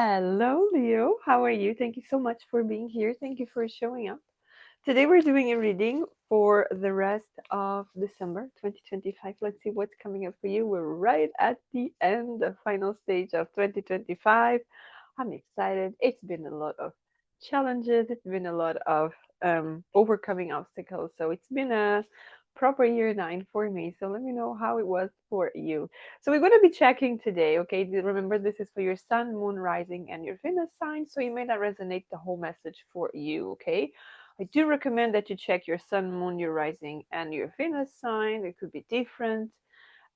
Hello, Leo. How are you? Thank you so much for being here. Thank you for showing up. Today we're doing a reading for the rest of December 2025. Let's see what's coming up for you. We're right at the end, the final stage of 2025. I'm excited. It's been a lot of challenges. It's been a lot of overcoming obstacles. So it's been a proper year nine for me. So let me know how it was for you. So we're going to be checking today, okay? Remember, this is for your sun, moon, rising, and your Venus sign. So you may not resonate the whole message for you, okay? I do recommend that you check your sun, moon, your rising, and your Venus sign. It could be different.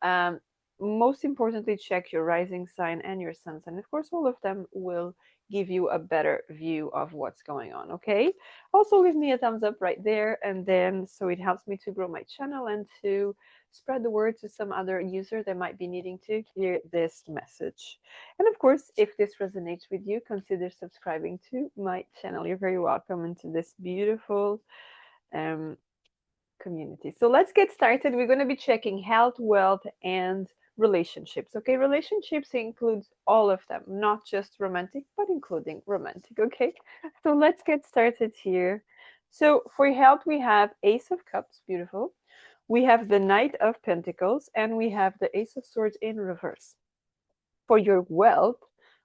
Um, Most importantly, check your rising sign and your sun sign. Of course, all of them will give you a better view of what's going on, okay? Also, leave me a thumbs up right there, and then so it helps me to grow my channel and to spread the word to some other user that might be needing to hear this message. And of course, if this resonates with you, consider subscribing to my channel. You're very welcome into this beautiful um, community. So let's get started. We're going to be checking health, wealth, and relationships. Okay, relationships includes all of them, not just romantic, but including romantic. Okay, so let's get started here. So for health, we have Ace of Cups, beautiful. We have the Knight of Pentacles, and we have the Ace of Swords in reverse. For your wealth,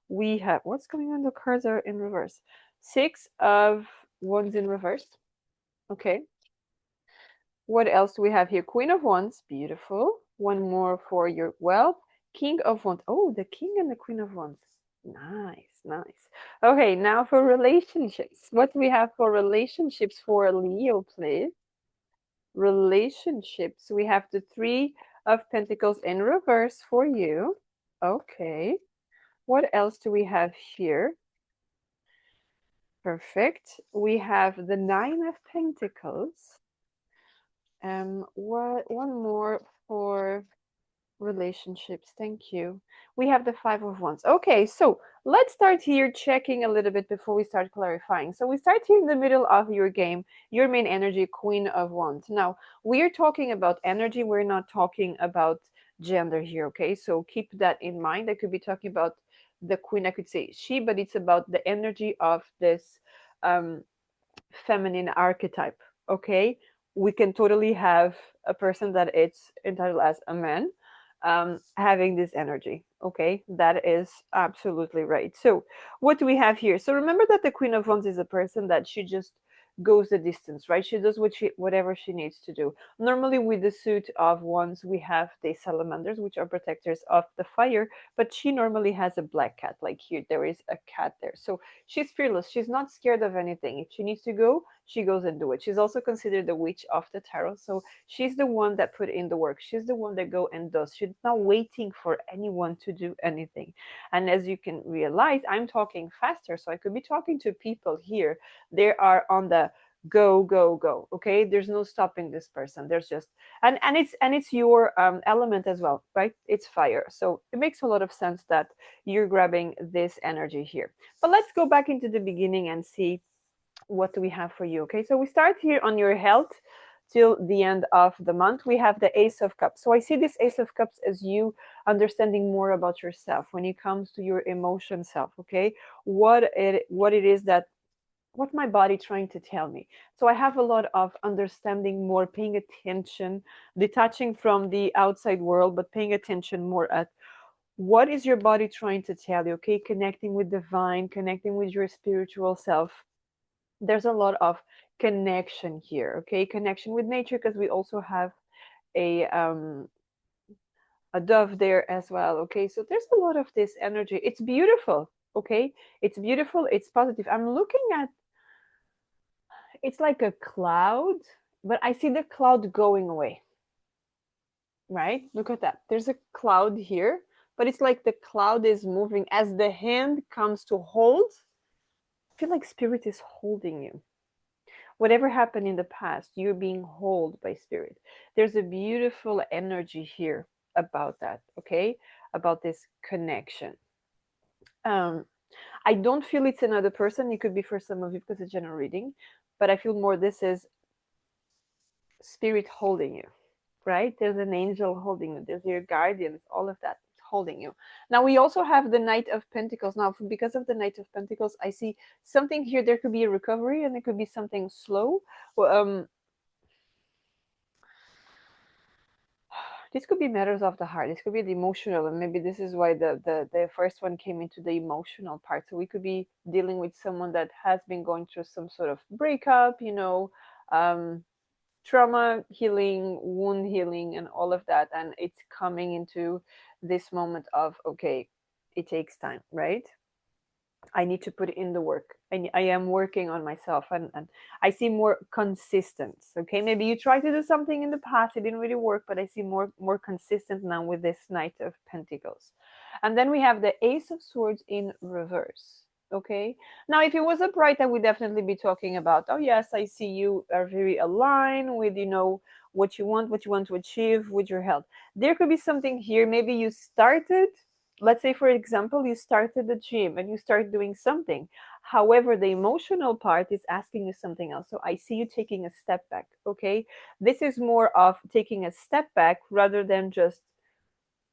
we have what's going on? The cards are in reverse. Six of Wands in reverse. Okay, what else do we have here? Queen of Wands, beautiful. One more for your wealth. King of Wands. Oh, the King and the Queen of Wands. Nice, nice. Okay, now for relationships. What do we have for relationships for Leo, please? Relationships. We have the Three of Pentacles in reverse for you. Okay. What else do we have here? Perfect. We have the Nine of Pentacles. What one more for relationships? Thank you. We have the Five of Wands. Okay, so let's start here checking a little bit before we start clarifying. So we start here in the middle of your game, your main energy, Queen of Wands. Now, we're talking about energy, we're not talking about gender here, okay? So keep that in mind. I could be talking about the queen, I could say she, but it's about the energy of this um feminine archetype, okay? We can totally have a person that it's entitled as a man having this energy, okay? That is absolutely right. So what do we have here? So remember that the Queen of Wands is a person that she just goes the distance, right? She does whatever she needs to do. Normally with the suit of Wands, we have the salamanders, which are protectors of the fire, but she normally has a black cat. Like here, there is a cat there. So she's fearless. She's not scared of anything. If she needs to go, she goes and do it. She's also considered the witch of the tarot. So she's the one that put in the work. She's the one that go and does. She's not waiting for anyone to do anything. And as you can realize, I'm talking faster. So I could be talking to people here. They are on the go, go, go. Okay. There's no stopping this person. There's just and it's your element as well, right? It's fire. So it makes a lot of sense that you're grabbing this energy here. But let's go back into the beginning and see what do we have for you. Okay, so we start here on your health till the end of the month. We have the Ace of Cups. So I see this Ace of Cups as you understanding more about yourself when it comes to your emotion self. Okay, what it is that what's my body trying to tell me. So I have a lot of understanding more, paying attention, detaching from the outside world, but paying attention more at what is your body trying to tell you. Okay, connecting with divine, connecting with your spiritual self. There's a lot of connection here. Okay, connection with nature, because we also have a a dove there as well. Okay, so there's a lot of this energy. It's beautiful. Okay, it's beautiful, it's positive. I'm looking at, it's like a cloud, but I see the cloud going away, right? Look at that, there's a cloud here, but it's like the cloud is moving as the hand comes to hold. I feel like spirit is holding you. Whatever happened in the past, you're being held by spirit. There's a beautiful energy here about that, okay? About this connection. Um, I don't feel it's another person. It could be for some of you because it's general reading, but I feel more this is spirit holding you, right? There's an angel holding you. There's your guardians, all of that holding you. Now we also have the Knight of Pentacles. Now, because of the Knight of Pentacles, I see something here. There could be a recovery, and it could be something slow. Well, this could be matters of the heart. This could be the emotional, and maybe this is why the first one came into the emotional part. So we could be dealing with someone that has been going through some sort of breakup, trauma healing, wound healing, and all of that. And it's coming into this moment of, okay, it takes time, right? I need to put in the work. I am working on myself, and I see more consistent. Okay, maybe you tried to do something in the past, it didn't really work, but I see more consistent now with this Knight of Pentacles. And then we have the Ace of Swords in reverse. Okay, now if it was upright, I would definitely be talking about, oh yes, I see you are very aligned with, what you want to achieve with your health. There could be something here. Maybe you started, let's say for example, you started the gym and you start doing something. However, the emotional part is asking you something else. So I see you taking a step back. Okay, this is more of taking a step back rather than just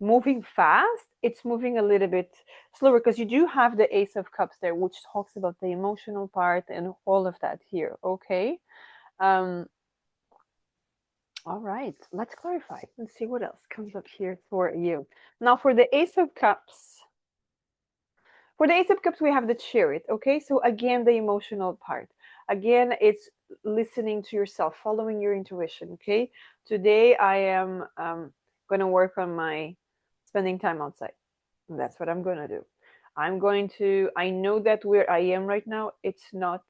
moving fast. It's moving a little bit slower, because you do have the Ace of Cups there, which talks about the emotional part and all of that here. Okay, all right, let's clarify. Let's see what else comes up here for you. Now for the Ace of Cups, for the Ace of Cups, we have the Chariot. Okay, so again, the emotional part. Again, it's listening to yourself, following your intuition. Okay, today I am going to work on my spending time outside. That's what I'm going to do. I know that where I am right now, it's not,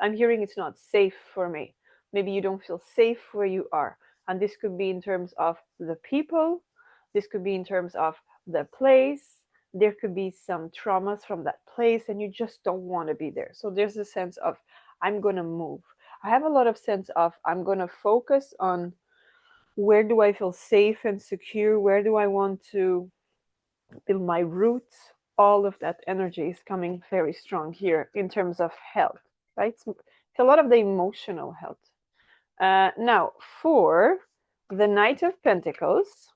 I'm hearing it's not safe for me. Maybe you don't feel safe where you are. And this could be in terms of the people, this could be in terms of the place. There could be some traumas from that place, and you just don't want to be there. So there's a sense of, I'm going to move. I have a lot of sense of, I'm going to focus on where do I feel safe and secure? Where do I want to build my roots? All of that energy is coming very strong here in terms of health, right? It's a lot of the emotional health. Now, for the Knight of Pentacles,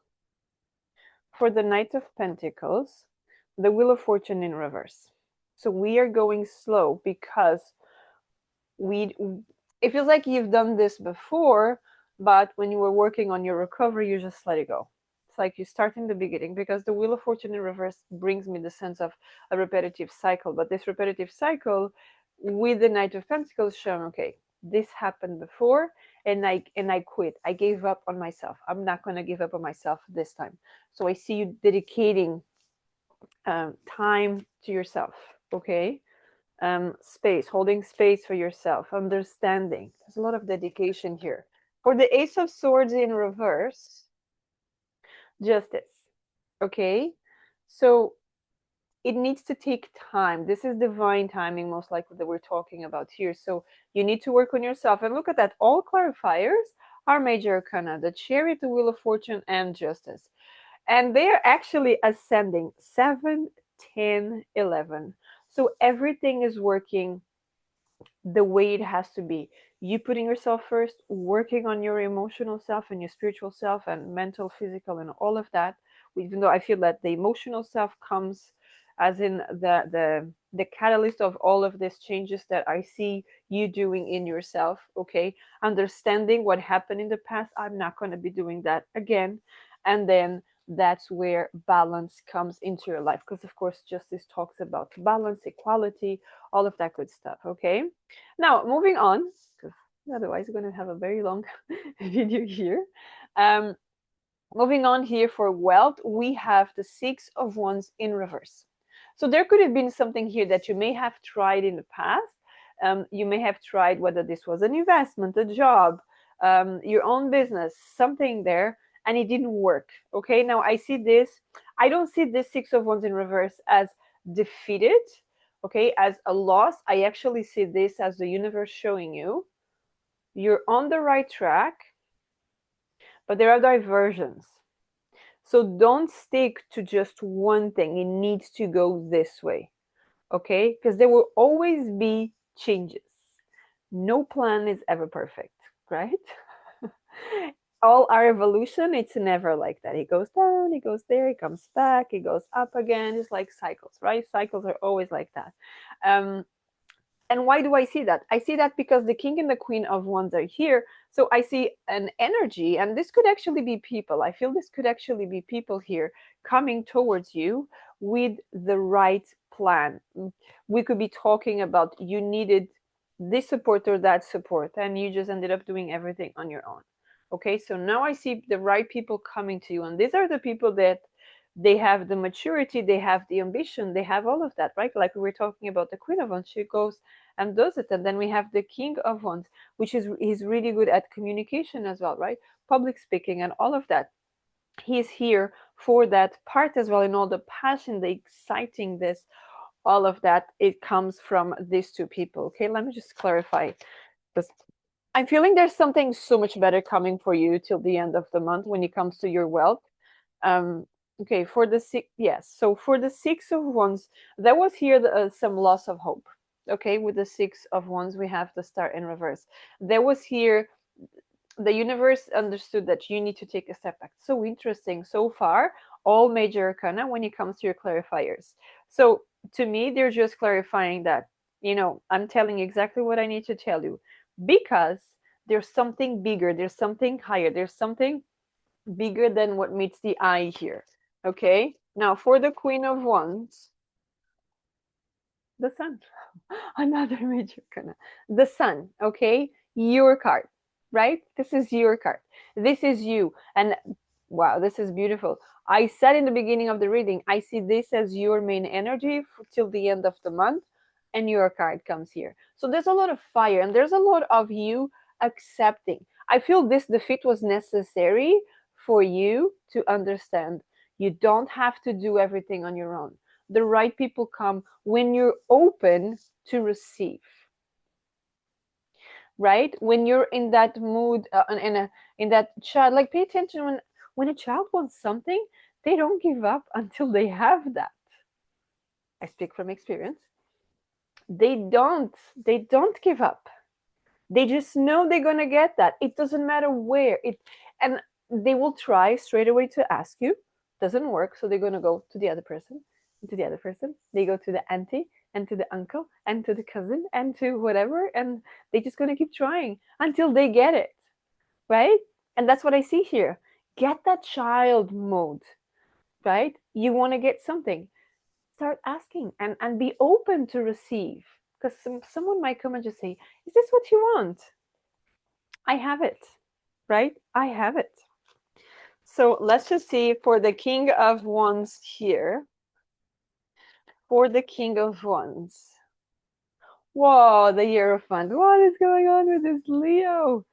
the Wheel of Fortune in reverse. So we are going slow because it feels like you've done this before, but when you were working on your recovery, you just let it go. It's like you start in the beginning, because the Wheel of Fortune in reverse brings me the sense of a repetitive cycle. But this repetitive cycle with the Knight of Pentacles shown, okay, this happened before, and I quit. I gave up on myself. I'm not going to give up on myself this time. So I see you dedicating time to yourself, okay? Space, holding space for yourself, understanding. There's a lot of dedication here. For the Ace of Swords in reverse, justice, okay? So it needs to take time. This is divine timing, most likely, that we're talking about here. So you need to work on yourself. And look at that. All clarifiers are major arcana: the Chariot, the Wheel of Fortune, and Justice. And they are actually ascending 7, 10, 11. So everything is working the way it has to be. You putting yourself first, working on your emotional self and your spiritual self and mental, physical, and all of that. Even though I feel that the emotional self comes as in the catalyst of all of these changes that I see you doing in yourself. Okay, understanding what happened in the past. I'm not going to be doing that again. And then that's where balance comes into your life, because of course justice talks about balance, equality, all of that good stuff. Okay, now moving on, because otherwise we're going to have a very long video here. Moving on here, for wealth, we have the Six of Wands in reverse. So there could have been something here that you may have tried in the past. You may have tried, whether this was an investment, a job, your own business, something there, and it didn't work. Okay, now I see this. I don't see this Six of Wands in reverse as defeated, okay, as a loss. I actually see this as the universe showing you you're on the right track, but there are diversions. So don't stick to just one thing. It needs to go this way, okay? Because there will always be changes. No plan is ever perfect, right? all our evolution, it's never like that. It goes down, it goes there, it comes back, it goes up again. It's like cycles, right? Cycles are always like that. Um, and why do I see that? I see that because the king and the queen of wands are here. So I see an energy, and this could actually be people. I feel this could actually be people here coming towards you with the right plan. We could be talking about you needed this support or that support, and you just ended up doing everything on your own. Okay, so now I see the right people coming to you, and these are the people that they have the maturity, they have the ambition, they have all of that, right? Like we were talking about the queen of wands, she goes and does it. And then we have the king of wands, which is he's really good at communication as well, right? Public speaking and all of that. He's here for that part as well, and all the passion, the exciting this, all of that, it comes from these two people. Okay, let me just clarify this. I'm feeling there's something so much better coming for you till the end of the month when it comes to your wealth. um okay, for the six, yes, so for the six of wands, there was here some loss of hope. Okay, with the six of wands, we have the star in reverse. There was here the universe understood that you need to take a step back. So interesting so far, all major arcana when it comes to your clarifiers. So to me, they're just clarifying that, I'm telling you exactly what I need to tell you, because there's something bigger, there's something higher, there's something bigger than what meets the eye here. Okay, now for the queen of wands, the sun. Another major arcana, the sun. Okay, your card, right? This is your card, this is you. And wow, this is beautiful. I said in the beginning of the reading, I see this as your main energy till the end of the month, and your card comes here. So there's a lot of fire, and there's a lot of you accepting. I feel this defeat was necessary for you to understand you don't have to do everything on your own. The right people come when you're open to receive, right? When you're in that mood, in that child, like pay attention when a child wants something, they don't give up until they have that. I speak from experience. They don't give up. They just know they're going to get that. It doesn't matter where it, and they will try straight away to ask you. Doesn't work, so they're going to go to the other person, and to the other person. They go to the auntie and to the uncle and to the cousin and to whatever, and they're just going to keep trying until they get it, right? And that's what I see here. Get that child mode, right? You want to get something, start asking and be open to receive, because someone might come and just say, is this what you want? I have it, right? I have it. So let's just see for the king of wands here. For the king of wands, whoa, the Hierophant. What is going on with this Leo?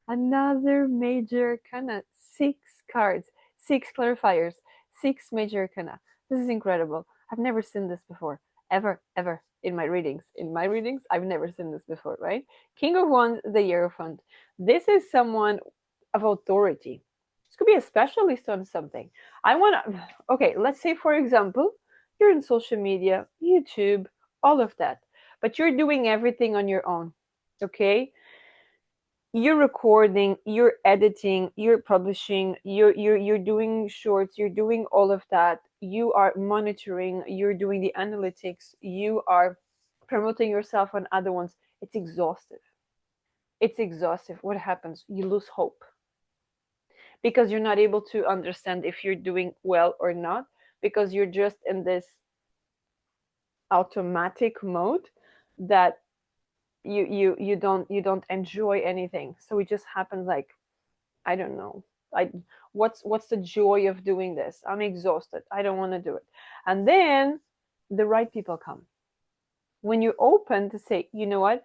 Another major arcana. 6 cards, 6 clarifiers, 6 major arcana. This is incredible. I've never seen this before. Ever in my readings. In my readings, I've never seen this before, right? King of Wands, the Hierophant. This is someone of authority. This could be a specialist on something. Okay, let's say, for example, you're in social media, YouTube, all of that, but you're doing everything on your own, okay? You're recording, you're editing, you're publishing, you're doing shorts, you're doing all of that. You are monitoring, you're doing the analytics, you are promoting yourself on other ones. It's exhaustive. It's exhaustive. What happens? You lose hope because you're not able to understand if you're doing well or not, because you're just in this automatic mode that you don't enjoy anything. So it just happens like, I don't know. I what's the joy of doing this? I'm exhausted. I don't want to do it. And then the right people come. When you're open to say, you know what,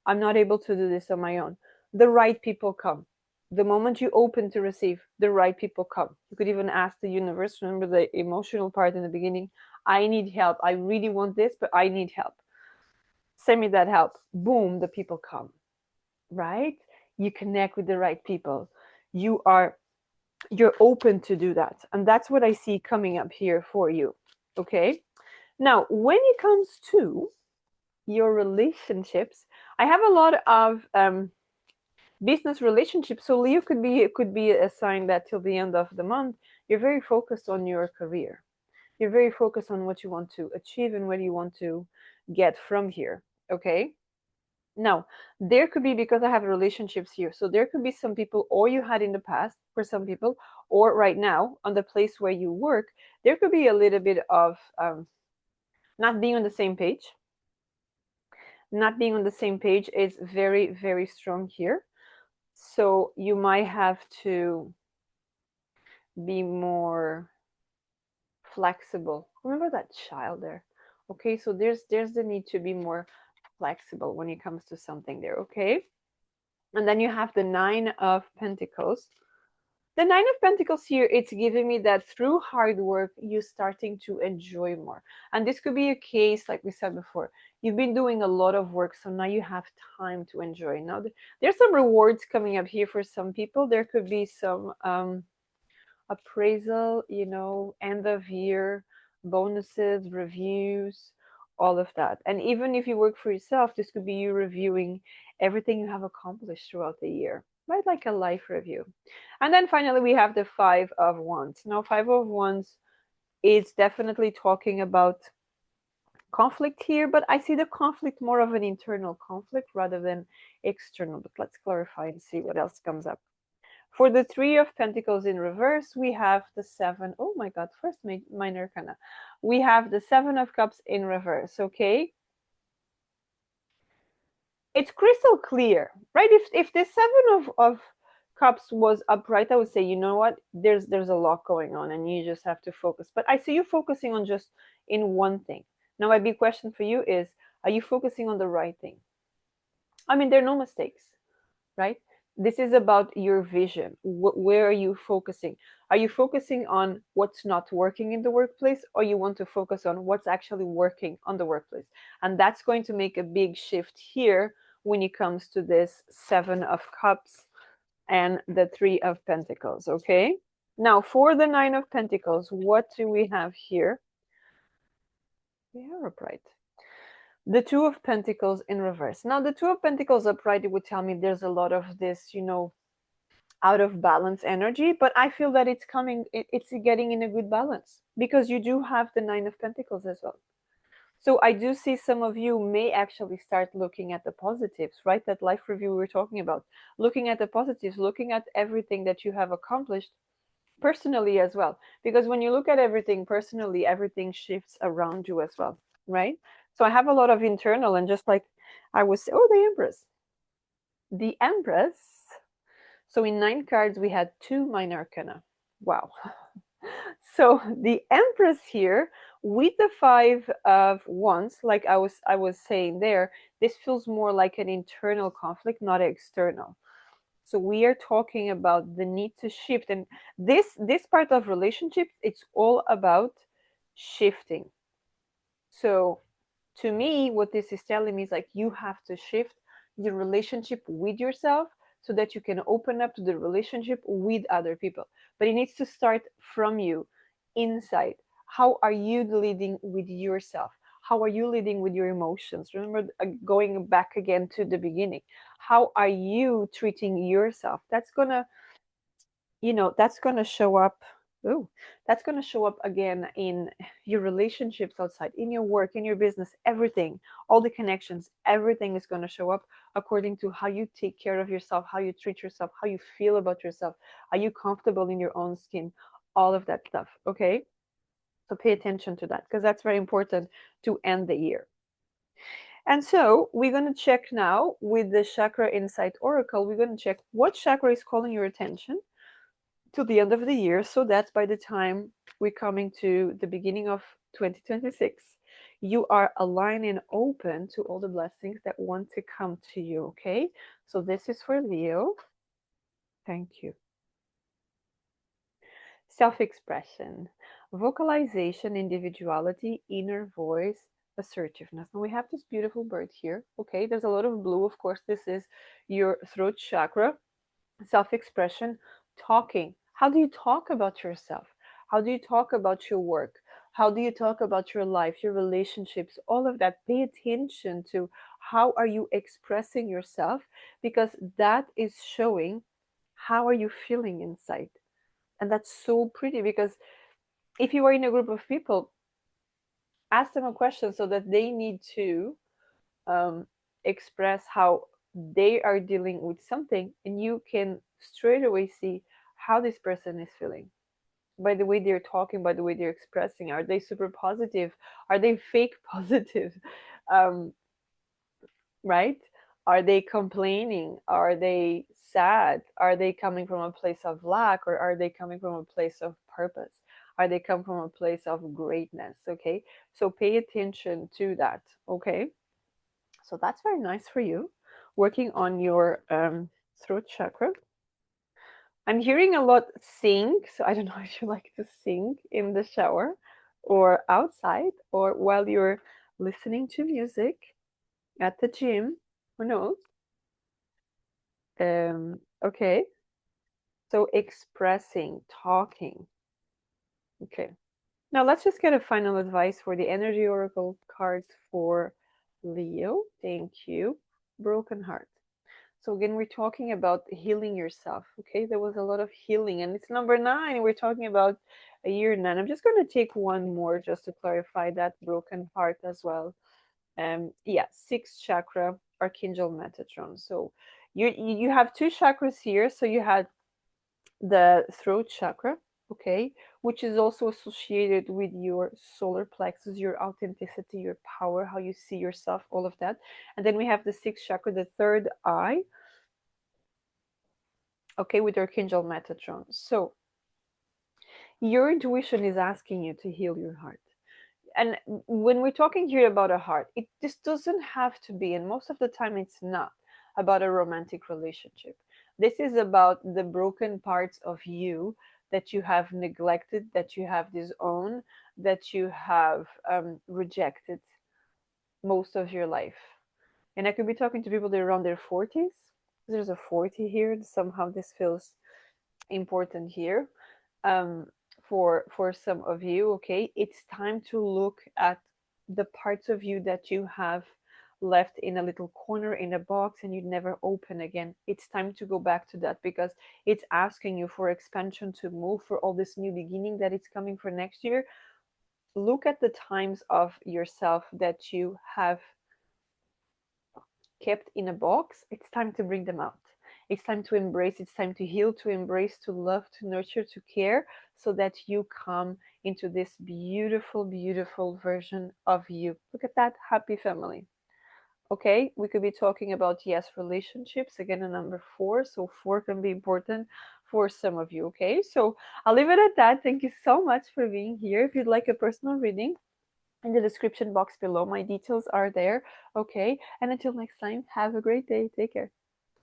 I'm not able to do this on my own, the right people come. The moment you open to receive, the right people come. You could even ask the universe, remember the emotional part in the beginning, I need help. I really want this, but I need help. Send me that help. Boom, the people come, right? You connect with the right people. You're open to do that. And that's what I see coming up here for you. Okay. Now, when it comes to your relationships, I have a lot of Business relationships. So Leo could be a sign that till the end of the month, you're very focused on your career. You're very focused on what you want to achieve and what you want to get from here. Okay. Now, there could be, because I have relationships here, so there could be some people, or you had in the past for some people, or right now on the place where you work, there could be a little bit of not being on the same page. Not being on the same page is very, very strong here. So you might have to be more flexible. Remember that child there. Okay, so there's the need to be more flexible when it comes to something there, okay? And then you have the 9 of Pentacles. The 9 of Pentacles here, it's giving me that through hard work, you're starting to enjoy more. And this could be a case, like we said before, you've been doing a lot of work, so now you have time to enjoy. Now, there's some rewards coming up here for some people. There could be some appraisal, end of year bonuses, reviews, all of that. And even if you work for yourself, this could be you reviewing everything you have accomplished throughout the year, right? Like a life review. And then finally, we have the 5 of Wands. Now, 5 of Wands is definitely talking about conflict here, but I see the conflict more of an internal conflict rather than external. But let's clarify and see what else comes up. For the 3 of Pentacles in reverse, we have the 7. Oh my God, first minor arcana. We have the 7 of Cups in reverse, okay? It's crystal clear, right? If the 7 of Cups was upright, I would say, you know what? There's a lot going on and you just have to focus. But I see you focusing on just in one thing. Now, my big question for you is, are you focusing on the right thing? I mean, there are no mistakes, right? This is about your vision. Where are you focusing? Are you focusing on what's not working in the workplace, or you want to focus on what's actually working on the workplace? And that's going to make a big shift here when it comes to this 7 of Cups and the 3 of Pentacles, okay? Now, for the 9 of Pentacles, what do we have here? We are upright. The 2 of Pentacles in reverse. Now, the 2 of Pentacles upright, it would tell me there's a lot of this, out of balance energy, but I feel that it's getting in a good balance because you do have the 9 of Pentacles as well. So I do see some of you may actually start looking at the positives, right? That life review we were talking about, looking at the positives, looking at everything that you have accomplished personally as well. Because when you look at everything personally, everything shifts around you as well, right? So I have a lot of internal, and just like I was, oh, the Empress. The Empress. So in 9 cards, we had 2 minor arcana. Wow. So the Empress here with the 5 of Wands, like I was saying there, this feels more like an internal conflict, not external. So we are talking about the need to shift, and this part of relationships, it's all about shifting. So to me, what this is telling me is like you have to shift your relationship with yourself so that you can open up to the relationship with other people. But it needs to start from you inside. How are you leading with yourself? How are you leading with your emotions? Remember, going back again to the beginning. How are you treating yourself? That's gonna show up. Ooh, that's gonna show up again in your relationships outside, in your work, in your business, everything, all the connections, everything is gonna show up according to how you take care of yourself, how you treat yourself, how you feel about yourself. Are you comfortable in your own skin? All of that stuff. Okay. So pay attention to that because that's very important to end the year. And so we're going to check now with the Chakra Insight Oracle. We're going to check what chakra is calling your attention to the end of the year, so that by the time we're coming to the beginning of 2026, you are aligned and open to all the blessings that want to come to you, okay? So this is for Leo. Thank you. Self-expression, vocalization, individuality, inner voice, assertiveness. Now we have this beautiful bird here, okay? There's a lot of blue, of course. This is your throat chakra. Self-expression, talking. How do you talk about yourself? How do you talk about your work? How do you talk about your life, your relationships, all of that? Pay attention to how are you expressing yourself, because that is showing how are you feeling inside. And that's so pretty, because if you are in a group of people, ask them a question so that they need to um, express how they are dealing with something, and you can straight away see how this person is feeling by the way they're talking, by the way they're expressing. Are they super positive? Are they fake positive? um, right? Are they complaining? Are they sad? Are they coming from a place of lack, or are they coming from a place of purpose? Are they come from a place of greatness? Okay, so pay attention to that. Okay, so that's very nice for you, working on your throat chakra. I'm hearing a lot sing, so I don't know if you like to sing in the shower or outside or while you're listening to music at the gym. Who knows? Okay, so expressing, talking. Okay, now let's just get a final advice for the energy oracle cards for Leo. Thank you. Broken heart. So again, we're talking about healing yourself. Okay, there was a lot of healing, and it's number 9. We're talking about a year 9. I'm just going to take one more just to clarify that broken heart as well. Yeah, 6th chakra, Archangel Metatron. So you have 2 chakras here. So you had the throat chakra, okay, which is also associated with your solar plexus, your authenticity, your power, how you see yourself, all of that. And then we have the 6th chakra, the third eye, okay, with Archangel Metatron. So your intuition is asking you to heal your heart. And when we're talking here about a heart, it just doesn't have to be, and most of the time it's not about a romantic relationship. This is about the broken parts of you that you have neglected, that you have disowned, that you have rejected most of your life. And I could be talking to people that are around their 40s. There's a 40 here, and somehow this feels important here. um, for some of you. Okay, it's time to look at the parts of you that you have left in a little corner in a box and you never open again. It's time to go back to that, because it's asking you for expansion, to move, for all this new beginning that it's coming for next year. Look at the times of yourself that you have kept in a box. It's time to bring them out. It's time to embrace, it's time to heal, to embrace, to love, to nurture, to care, so that you come into this beautiful, beautiful version of you. Look at that happy family. Okay, we could be talking about, yes, relationships, again, a number 4. So 4 can be important for some of you. Okay, so I'll leave it at that. Thank you so much for being here. If you'd like a personal reading, in the description box below, my details are there. Okay, and until next time, have a great day. Take care.